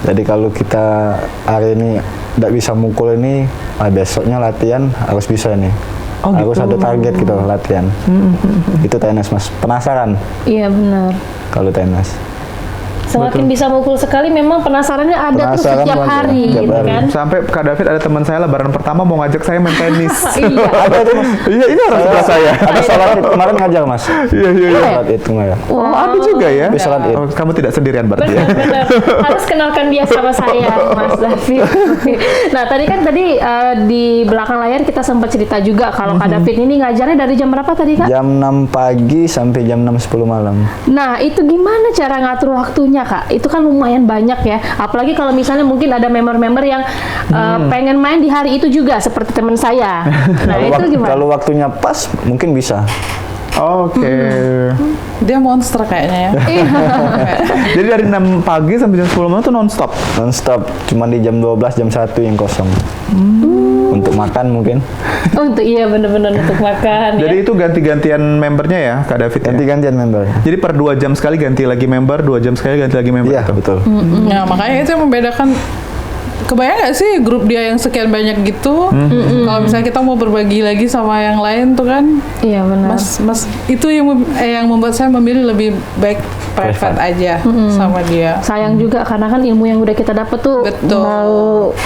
Jadi kalau kita hari ini nggak bisa mukul ini, besoknya latihan harus bisa nih. Oh, harus gitu. ada target gitu latihan. Itu tenis Mas. Penasaran Iya benar. kalau tenis. Semakin bisa mukul sekali memang penasarannya ada tuh Penasaran setiap banget, hari setiap gitu hari. kan. Sampai Kak David ada teman saya lebaran pertama mau ngajak saya main tenis. Iya. Ada tuh Mas. Iya, ini orang sebelah saya. Ada sholat id kemarin ngajar Mas. Iya. Sholat id kemarin. Oh, ada juga ya. Habis sholat id. Oh, kamu tidak sendirian berarti ya. Benar. Harus kenalkan dia sama saya, Mas David. Nah, tadi di belakang layar kita sempat cerita juga kalau Kak David ini ngajarnya dari jam berapa tadi, Kak? Jam 6 pagi sampai jam 6.10 malam. Nah, itu gimana cara ngatur waktunya, Kak? Itu kan lumayan banyak ya. Apalagi kalau misalnya mungkin ada member-member yang pengen main di hari itu juga seperti teman saya. Nah, itu gimana? Kalau waktunya pas mungkin bisa. Oke. Dia monster kayaknya ya. Jadi dari 6 pagi sampai jam 10 malam tuh non-stop. Non-stop. Cuma di jam 12, jam 1 yang kosong. Untuk makan mungkin. Oh, untuk iya bener-bener untuk makan Jadi ya. itu ganti-gantian membernya ya, Kak David ya? Ganti-gantian member. Jadi per 2 jam sekali ganti lagi member, 2 jam sekali ganti lagi member. Iya, gitu? betul. Nah, makanya itu yang membedakan kebayang nggak sih grup dia yang sekian banyak gitu? Kalau misalnya kita mau berbagi lagi sama yang lain tuh kan, Iya benar. mas itu yang membuat saya memilih lebih baik private aja sama dia. Sayang juga karena kan ilmu yang udah kita dapet tuh Betul. mau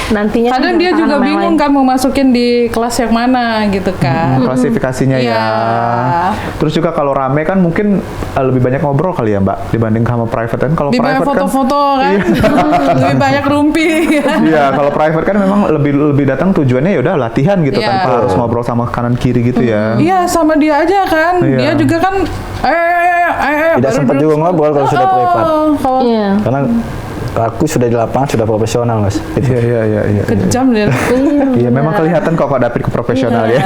nantinya kan Kadang dia bertahan juga sama yang bingung lain. kan mau masukin di kelas yang mana gitu kan. Klasifikasinya ya. Iya. Terus juga kalau rame kan mungkin lebih banyak ngobrol kali ya Mbak dibanding sama private kan. Kalau Lebih banyak private kan foto-foto kan, lebih banyak rumpi. iya, kalau private kan memang lebih datang tujuannya ya udah latihan gitu Iya. tanpa harus ngobrol sama kanan kiri gitu ya. Iya, sama dia aja kan. Iya. Dia juga kan, Tidak baru sempat duduk. juga ngobrol kalau sudah privat. Kalau Iya. Karena aku sudah di lapangan sudah profesional mas. Iya. kejam dia. Iya, memang kelihatan kok David profesional ya.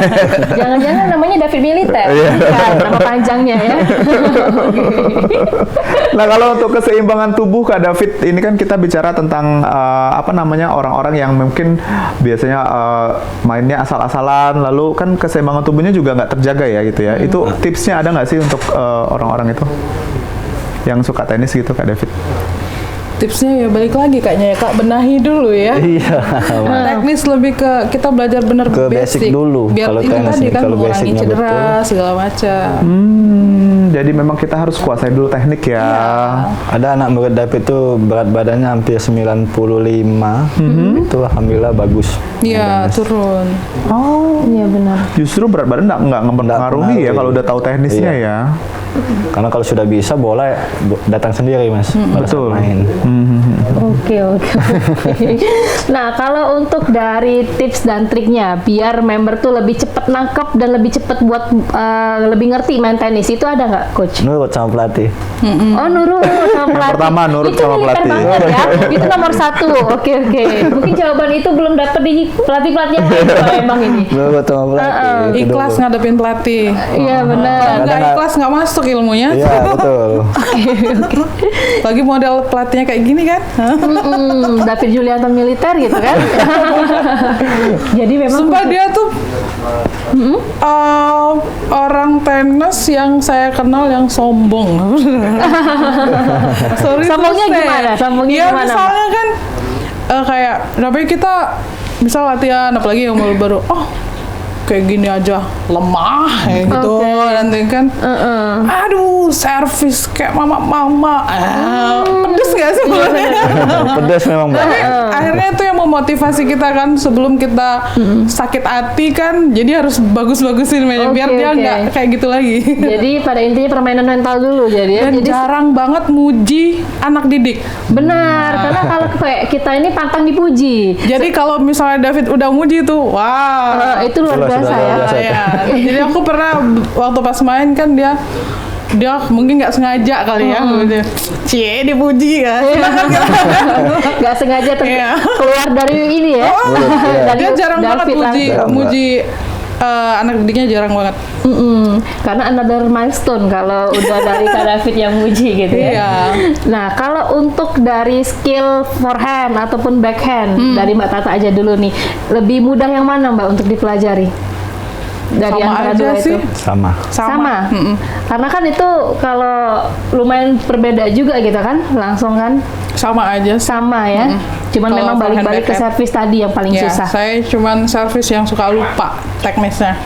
Jangan-jangan namanya David Militer, kan, nama panjangnya ya. Nah, kalau untuk keseimbangan tubuh Kak David, ini kan kita bicara tentang apa namanya orang-orang yang mungkin biasanya mainnya asal-asalan, lalu kan keseimbangan tubuhnya juga nggak terjaga ya gitu ya. Itu tipsnya ada nggak sih untuk orang-orang itu yang suka tenis gitu Kak David? Tipsnya ya balik lagi kayaknya ya Kak, benahi dulu ya. Iya. Teknis lebih ke kita belajar benar Ke basic dulu, Biar kalau itu tenis tadi nih, kan kalau mengurangi basicnya cedera betul. segala macam. Jadi memang kita harus kuasai dulu teknik ya. Ada anak murid David tuh berat badannya hampir 95. Itu alhamdulillah bagus. Iya, turun. Oh, Iya benar. justru berat badan nggak mempengaruhi ya pengaruh. kalau udah tahu teknisnya Iya. ya. Karena kalau sudah bisa bola datang sendiri mas. Pada saat Betul. main. Oke. Nah, kalau untuk dari tips dan triknya biar member tuh lebih cepat nangkep dan lebih cepat buat lebih ngerti main tenis itu ada nggak, coach? Nurut sama pelatih. Oh, nurut sama pelatih. pertama, nurut itu sama militer pelatih. banget ya. Itu nomor 1. Oke. Mungkin jawaban itu belum dapat di pelatih-pelatih yang lain kalau emang ini. Nurut sama pelatih. itu Ikhlas dulu. ngadepin pelatih. Iya benar. Kalau nggak Kadang- ikhlas nggak masuk ilmunya. Iya betul. Lagi model pelatihnya kayak gini kan. David Julianto militer gitu kan. Jadi memang Sumpah dia tuh orang tenis yang saya kenal yang sombong. Sorry Sombongnya to say. gimana? Sombongnya Ya gimana, misalnya kan kayak namanya kita misal latihan apalagi yang baru-baru kayak gini aja lemah kayak gitu Oke. nanti kan aduh servis kayak mama pedes gak sih Pedas memang mbak. akhirnya itu yang memotivasi kita kan sebelum kita sakit hati kan jadi harus bagus-bagusin mainnya biar Oke, dia oke. nggak kayak gitu lagi. Jadi pada intinya permainan mental dulu jadi ya. Dan Jadi jarang banget muji anak didik. benar karena kalau kayak kita ini pantang dipuji. Jadi kalau misalnya David udah muji tuh, wah. Itu luar Sudah biasa luar ya. biasa. Ya. Jadi aku pernah waktu pas main kan dia mungkin nggak sengaja kali ya, cie dipuji kan. Nggak sengaja Iya. keluar dari ini ya. Dari Dia jarang banget David langsung. muji anak didiknya jarang banget. Karena another milestone kalau udah dari Kak David yang muji gitu ya. Iya. Nah, kalau untuk dari skill forehand ataupun backhand dari Mbak Tata aja dulu nih, lebih mudah yang mana Mbak untuk dipelajari? Dari Sama antara aja dua sih. itu. Sama. Sama. Karena kan itu kalau lumayan berbeda juga gitu kan, langsung kan Sama aja sih. sama ya. Cuman Kalau memang forehand, balik-balik ke backhand. servis tadi yang paling Ya, susah. saya cuman servis yang suka lupa teknisnya.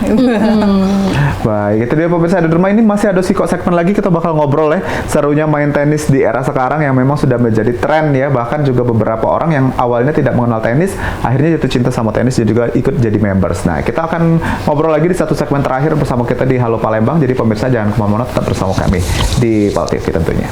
Baik, itu dia pemirsa di rumah. Ini masih ada sih kok segmen lagi kita bakal ngobrol ya serunya main tenis di era sekarang yang memang sudah menjadi tren ya. Bahkan juga beberapa orang yang awalnya tidak mengenal tenis akhirnya jatuh cinta sama tenis dan juga ikut jadi members. Nah, kita akan ngobrol lagi di satu segmen terakhir bersama kita di Halo Palembang. Jadi pemirsa jangan kemana-mana, tetap bersama kami di PAL TV tentunya.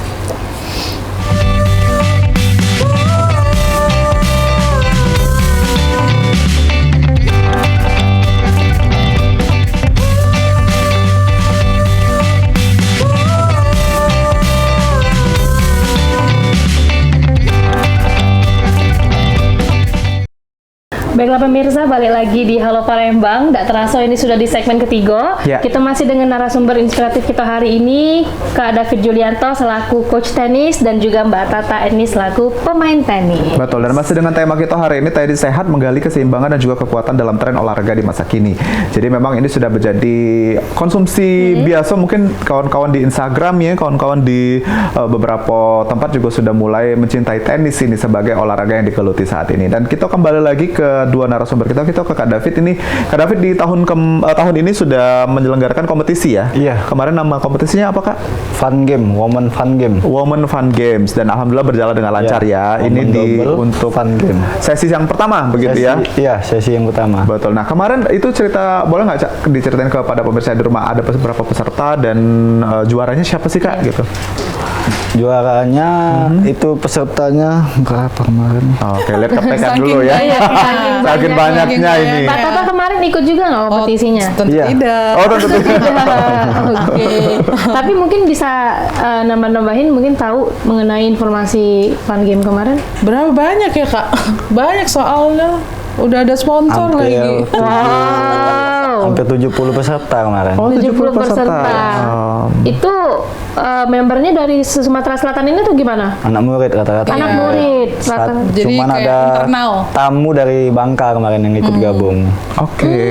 Baiklah pemirsa, balik lagi di Halo Palembang. Tidak terasa ini sudah di segmen ketiga. Ya. Kita masih dengan narasumber inspiratif kita hari ini, Kak David Julianto selaku coach tenis dan juga Mbak Tata Eni selaku pemain tenis. Betul, dan masih dengan tema kita hari ini, tenis sehat menggali keseimbangan dan juga kekuatan dalam tren olahraga di masa kini. Jadi memang ini sudah menjadi konsumsi biasa, mungkin kawan-kawan di Instagram ya, kawan-kawan di beberapa tempat juga sudah mulai mencintai tenis ini sebagai olahraga yang digeluti saat ini. Dan kita kembali lagi ke dua narasumber kita ke Kak David ini. Kak David di tahun ini sudah menyelenggarakan kompetisi ya? Iya. Kemarin nama kompetisinya apa Kak? Fun Game, Women Fun Game. Women Fun Games, dan alhamdulillah berjalan dengan lancar ya. Women Ini di double untuk Fun Game. sesi yang pertama begitu ya? Iya, sesi yang pertama. Betul. Nah kemarin itu cerita, boleh nggak Cak diceritain kepada pemirsa di rumah, ada beberapa peserta dan juaranya siapa sih Kak gitu? Juaranya itu pesertanya berapa kemarin? Oke, lihat kepekan dulu ya. Saking banyaknya ini. Mbak Tata kemarin ikut juga nggak kompetisinya? Tentu Iya. tidak. Oh tentu tidak. Oke. Tapi mungkin bisa nambah-nambahin, mungkin tahu mengenai informasi Fun Game kemarin? Berapa banyak ya kak? Banyak soalnya. Udah ada sponsor Hampir lagi. Wow. Hampir 70 peserta kemarin. Oh, 70 70 peserta. peserta. Itu membernya dari Sumatera Selatan ini tuh gimana? Anak murid rata-rata. Anak murid. rata- Jadi Cuman kayak ada internal. tamu dari Bangka kemarin yang ikut gabung. Oke.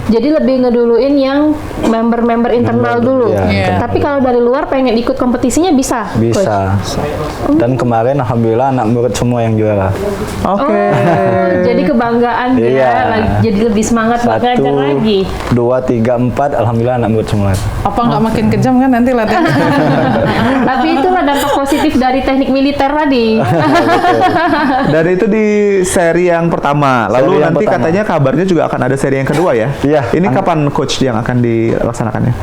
Jadi lebih ngeduluin yang member-member internal dulu. Iya, Iya. Tapi kalau dari luar pengen ikut kompetisinya bisa? Coach? Bisa. Dan kemarin alhamdulillah anak murid semua yang juara. Oke. Oh, jadi kebanggaan Iya. ya, jadi lebih semangat buat 1, ngajar lagi. 2, 3, 4 alhamdulillah anak murid semua. Apa nggak makin kejam kan nanti latihan? Tapi itulah dampak positif dari teknik militer tadi. Dan itu di seri yang pertama. Lalu Seri yang nanti pertama. katanya kabarnya juga akan ada seri yang kedua ya? Iya. Ini kapan coach yang akan dilaksanakannya?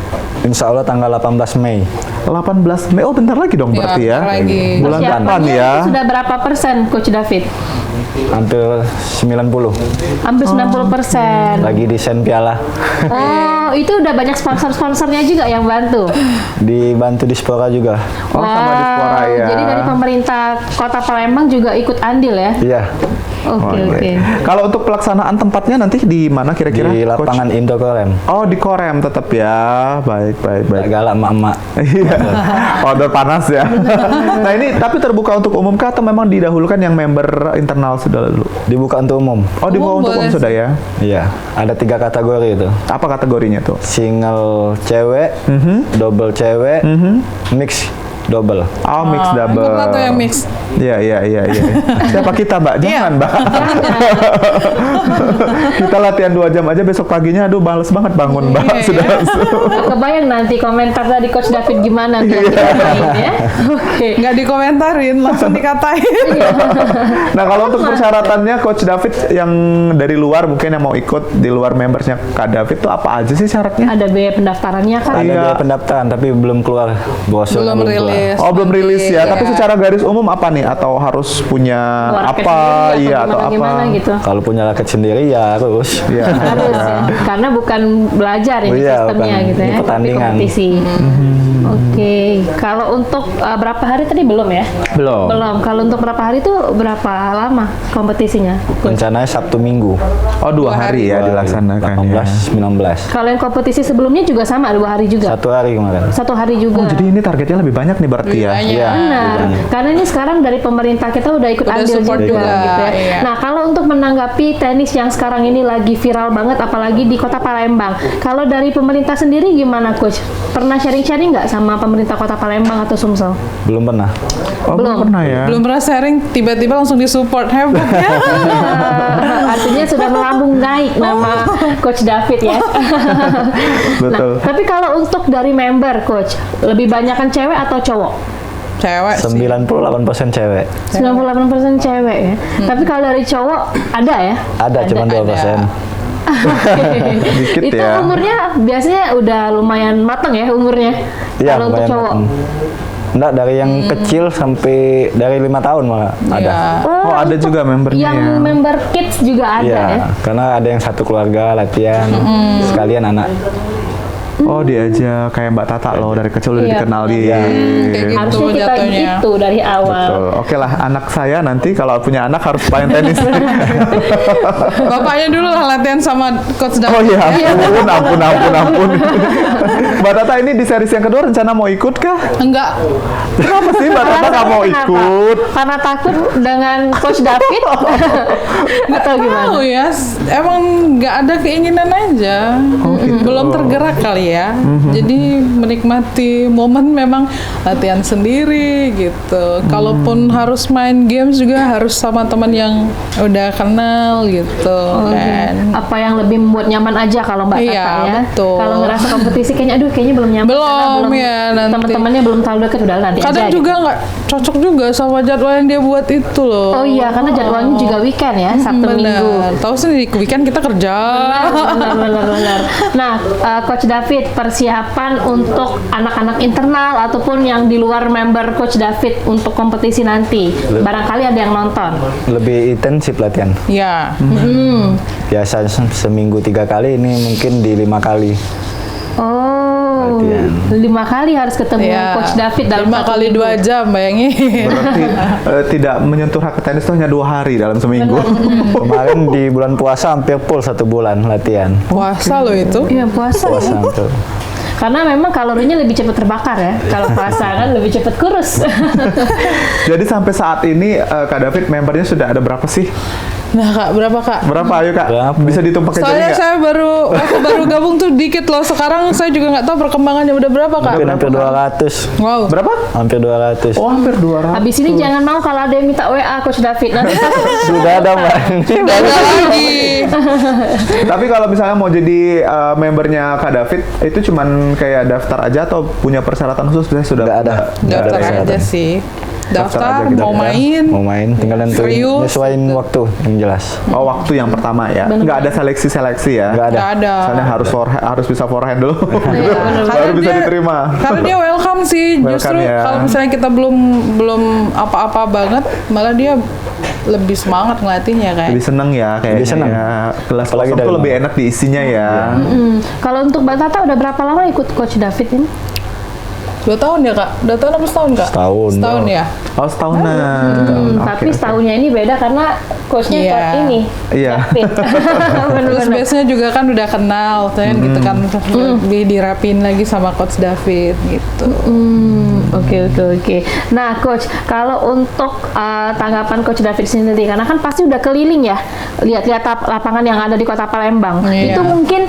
Insya Allah tanggal 18 Mei. 18 Mei. Oh bentar lagi dong berarti ya. bentar lagi. Bulan depan Persiapannya ya. itu sudah berapa persen, Coach David? Hampir 90. Hampir 90%. Lagi desain piala. Oh, itu udah banyak sponsor-sponsornya juga yang bantu. Dibantu Dispora juga. Oh sama Dispora ya. Jadi dari pemerintah Kota Palembang juga ikut andil ya? Iya. Oke, oke. Kalau untuk pelaksanaan tempatnya nanti di mana kira-kira? Di Coach? lapangan Indo Korem. Oh di Korem tetap ya. Baik, baik, baik. Gak galak emak-emak. Iya, outdoor panas ya. Nah ini tapi terbuka untuk umum kah atau memang didahulukan yang member internal sudah dulu? Dibuka untuk umum. Oh dibuka untuk umum boleh. sudah ya. Iya. Ada 3 kategori itu. Apa kategorinya tuh? Single cewek, double cewek, mix double. Oh mix double. Ikutlah tuh yang mix. Iya, iya, iya, iya. Siapa kita Mbak? Jangan Mbak. Kita latihan 2 jam aja, besok paginya aduh males banget bangun Mbak. Iya, Sudah. Nggak kebayang nanti komentar dari Coach David gimana Iya. biar kita main ya. Oke. Nggak dikomentarin, langsung dikatain. Nah kalau untuk persyaratannya Coach David yang dari luar mungkin yang mau ikut di luar membersnya Kak David tuh apa aja sih syaratnya? Ada biaya pendaftarannya kan? Ada Iya. biaya pendaftaran tapi belum keluar brosurnya Belum keluar. rilis. Oh belum rilis ya, Iya. tapi secara garis umum apa nih? Atau harus punya Keluar raket apa? sendiri Iya atau apa? gimana gitu. Kalau punya raket sendiri ya harus. Iya. Harus ya, karena bukan belajar ini Iya, sistemnya bukan. gitu Ini ya, tapi pertandingan. kompetisi. Oke, kalau untuk berapa hari tadi belum ya? Belum. Belum. Kalau untuk berapa hari itu berapa lama kompetisinya? Coach? Rencananya Sabtu Minggu. Oh 2 hari ya dilaksanakan ya. 18, 19. Kalau yang kompetisi sebelumnya juga sama 2 hari juga? 1 hari kemarin. 1 hari juga. Oh jadi ini targetnya lebih banyak nih berarti Lebih ya? banyak. Iya. Benar, lebih banyak. karena ini sekarang dari pemerintah kita udah ikut Udah andil support juga, juga, gitu ya. iya. Nah, kalau untuk menanggapi tenis yang sekarang ini lagi viral banget, apalagi di Kota Palembang. Kalau dari pemerintah sendiri gimana, Coach? Pernah sharing-sharing nggak sama pemerintah Kota Palembang atau Sumsel? Belum pernah. Oh belum pernah ya? Belum pernah sharing, tiba-tiba langsung disupport. Hebat ya. Artinya sudah melambung naik nama Coach David ya. Betul. Nah, tapi kalau untuk dari member, Coach, lebih banyakan cewek atau cowok? Cewek sih. 98% cewek. 98% cewek ya. Tapi kalau dari cowok ada ya? Ada cuma 2%. Dikit Itu ya. umurnya biasanya udah lumayan mateng ya umurnya. Iya, Kalau untuk lumayan cowok. matang. Enggak, dari yang kecil sampai dari 5 tahun malah ada. Iya. Oh, ada untuk juga membernya Yang ya. member kids juga ada Iya, ya. karena ada yang satu keluarga latihan sekalian anak. Oh diajak kayak Mbak Tata loh dari kecil udah Iya. dikenalin. Kayak gitu. Harusnya kita jatuhnya. itu dari awal. Betul. Oke lah, anak saya nanti kalau punya anak harus main tenis. Bapaknya dulu lah latihan sama coach Oh David. iya, ampun. Mbak Tata ini di series yang kedua rencana mau ikut kah? Enggak. Kenapa sih Mbak Tata nggak mau Kenapa? ikut? Karena takut dengan Coach David atau gimana? Oh ya, emang nggak ada keinginan aja. gitu. Belum tergerak kali ya. Jadi menikmati momen memang latihan sendiri gitu. Kalaupun harus main games juga harus sama teman yang udah kenal gitu kan. Apa yang lebih membuat nyaman aja kalau Mbak Iya, Tata ya. betul. Kalau ngerasa kompetisi kayaknya belum nyaman. Belum, karena ya, nanti. teman-temannya belum terlalu dekat, udah nanti Kadang aja. juga nggak cocok juga sama jadwal yang dia buat itu loh. Oh iya, karena jadwalnya juga weekend ya, Sabtu Minggu. Bener. Tahu sendiri weekend kita kerja. Benar. Nah, Coach David, persiapan untuk anak-anak internal ataupun yang di luar member Coach David untuk kompetisi nanti, barangkali ada yang nonton. Lebih intensif latihan. Ya. Biasa seminggu 3 kali, ini mungkin di 5 kali. Oh, Latihan. 5 kali harus ketemu Ya. Coach David dalam 5 satu kali minggu. 2 jam, bayangin. Berarti tidak menyentuh raket tenis itu hanya 2 hari dalam seminggu. Kemarin di bulan puasa hampir full 1 bulan latihan. Puasa loh itu. Iya, puasa. Puasa betul. Karena memang kalorinya lebih cepat terbakar ya. Kalau puasa kan lebih cepat kurus. Jadi sampai saat ini Kak David membernya sudah ada berapa sih? Nah Kak, berapa Kak? Berapa ayo Kak? Berapa? Bisa dihitung pakai jari Soalnya nggak? saya baru gabung tuh dikit loh. Sekarang saya juga nggak tahu perkembangannya udah berapa Kak. Hampir 200. Wow. Berapa? Hampir 200. Oh hampir 200. Habis ini jangan mau kalau ada yang minta WA Coach David. Nanti Sudah ada Mbak. Ini Udah baru. ada lagi. Tapi kalau misalnya mau jadi membernya Kak David, itu cuman kayak daftar aja atau punya persyaratan khusus? Biasanya sudah Nggak ada. Nggak ada Daftar aja persyaratan. sih. Daftar Daftar, aja gitu mau ya. main. Mau main, tinggal nentuin, Serius? nyesuaiin waktu yang jelas. Oh waktu yang pertama ya, Bener. nggak ada seleksi ya? Nggak ada. Nggak ada. Soalnya harus bisa forehand dulu, bener. baru bisa diterima. Karena dia welcome sih. Welcome Justru ya. kalau misalnya kita belum apa-apa banget, malah dia lebih semangat ngelatihnya kan. Lebih seneng ya kayaknya. Lebih seneng. Ya. Kelas Apalagi kosong tuh dari lebih mama. enak diisinya ya. kalau untuk Mbak Tata udah berapa lama ikut Coach David ini? 2 tahun ya Kak? 2 tahun apa setahun Kak? Setahun. Setahun ya? Oh setahunan. Oke, Tapi oke. setahunnya ini beda karena coachnya Iya. Coach ini. Iya. David. Terus Bener-bener. base-nya juga kan udah kenal, gitu kan lebih dirapin lagi sama Coach David gitu. Oke. Nah, Coach, kalau untuk tanggapan Coach David sendiri, karena kan pasti udah keliling ya, lihat-lihat lapangan yang ada di Kota Palembang. Iya. Itu mungkin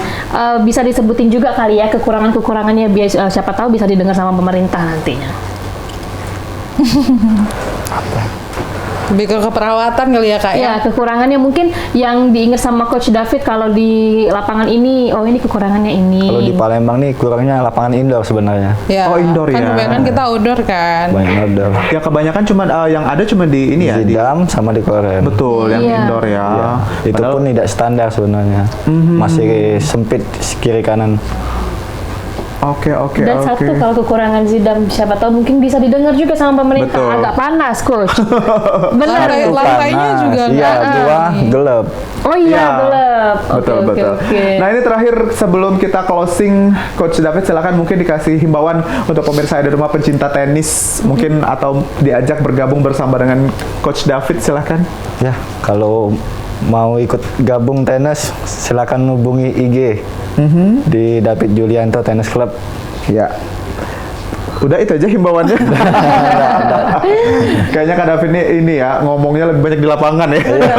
bisa disebutin juga kali ya kekurangan-kekurangannya, biar siapa tahu bisa didengar sama pemerintah nantinya. Lebih ke keperawatan kali ya Kak ya? Ya, kekurangannya mungkin yang diingat sama Coach David kalau di lapangan ini, oh ini kekurangannya ini. Kalau di Palembang nih kurangnya lapangan indoor sebenarnya. Ya, Oh, indoor kan ya. kebanyakan kita outdoor kan. Banyak outdoor. Ya kebanyakan cuman yang ada cuma di ini ya. Di dam sama di koren. Betul, yang Iya. indoor ya. Ya, itu Padahal- pun tidak standar sebenarnya. Masih sempit kiri kanan. Oke. Dan satu kalau kekurangan Zidane, siapa tahu mungkin bisa didengar juga sama pemerintah. Betul. Agak panas, Coach. Benar. Lantai- Itu lantainya panas. juga Iya, nggak dua gelap. Oh iya, Ya, gelap. betul. Oke. Nah ini terakhir sebelum kita closing, Coach David silakan mungkin dikasih himbauan untuk pemirsa di rumah pencinta tenis, mungkin atau diajak bergabung bersama dengan Coach David silakan. Ya, kalau mau ikut gabung tenis, silakan hubungi IG di David Julianto Tennis Club. Ya. Udah itu aja himbauannya. Kayaknya Kak David ini ya ngomongnya lebih banyak di lapangan ya. Ya,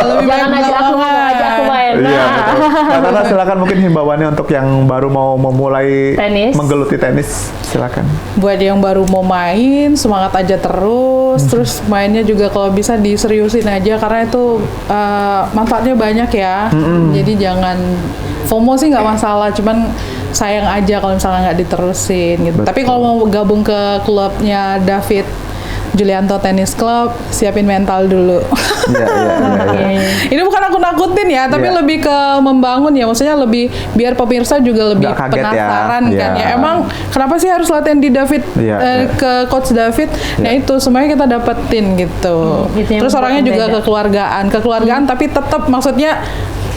lebih Jangan baik ajak aku main, lapangan. ajak aku main. Iya, Nah. betul. Kak Tata silakan mungkin himbauannya untuk yang baru mau memulai Tenis. menggeluti tenis silakan. Buat yang baru mau main, semangat aja terus. Terus mainnya juga kalau bisa diseriusin aja karena itu manfaatnya banyak ya. Jadi jangan FOMO sih nggak masalah, cuman sayang aja kalau misalnya nggak diterusin gitu. Betul. Tapi kalau mau gabung ke klubnya David Julianto Tennis Club, siapin mental dulu. Iya. Ini bukan aku nakutin ya, tapi Iya. lebih ke membangun ya. Maksudnya lebih biar pemirsa juga lebih Nggak kaget ya. penasaran kan Iya. ya. Emang kenapa sih harus latihan di David Iya, iya. ke Coach David? Nah itu semuanya kita dapetin gitu. Itu yang Terus orangnya membuat juga beda. kekeluargaan tapi tetap maksudnya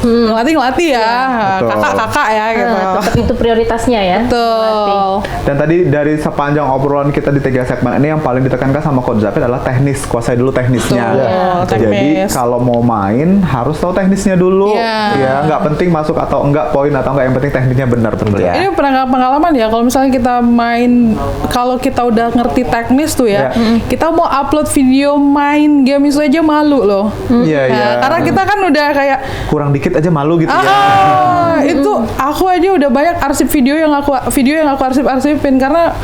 ngelatih ya, Betul. kakak-kakak ya gitu. Tetap itu prioritasnya ya. Betul. Dan tadi dari sepanjang obrolan kita di 3 segmen ini yang paling ditekankan sama Coach David adalah teknis, kuasai dulu teknisnya. Betul, Jadi teknis. kalau mau main harus tahu teknisnya dulu. Iya. Ya, nggak penting masuk atau enggak, poin atau enggak, yang penting teknisnya benar betul ya. Ini pengalaman ya, kalau misalnya kita main, kalau kita udah ngerti teknis tuh ya, kita mau upload video main game itu aja malu loh. Iya, iya. Nah, karena kita kan udah kayak Kurang dikit aja malu gitu ya. itu aku aja udah banyak arsip video yang aku arsip-arsipin karena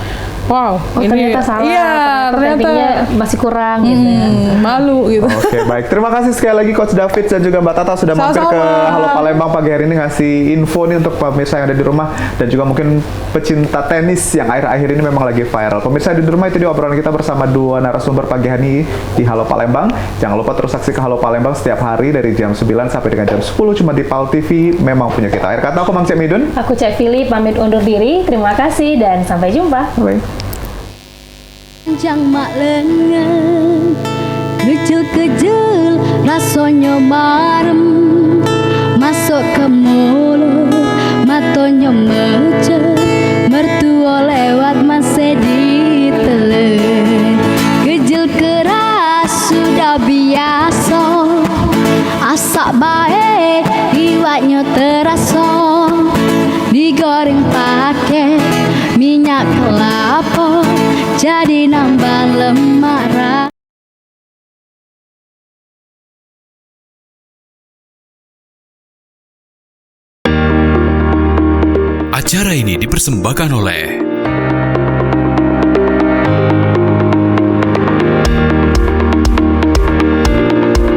wow, Oh, ternyata salah. Iya, ternyata typingnya masih kurang gitu ya. malu gitu. Oke, baik. Terima kasih sekali lagi Coach David dan juga Mbak Tata sudah mampir ke Sama-sama. Halo Palembang pagi hari ini ngasih info nih untuk pemirsa yang ada di rumah dan juga mungkin pecinta tenis yang akhir-akhir ini memang lagi viral. Pemirsa di rumah, itu dia obrolan kita bersama 2 narasumber pagi hari ini di Halo Palembang. Jangan lupa terus saksikan Halo Palembang setiap hari dari jam 9 sampai dengan jam 10 cuma di PAL TV, memang punya kita. Akhir kata aku Mang Cek Midun. Aku Cek Philip pamit undur diri. Terima kasih dan sampai jumpa. Bye. Panjang mak lengan, kecil-kecil rasanya marem, masuk ke mulut matonya mecet, mertua lewat masih ditelan. Kecil keras sudah biasa, asak baik iwaknya terasa, digoreng pakai minyak kelapa, jadi nambah lemak. Acara ini dipersembahkan oleh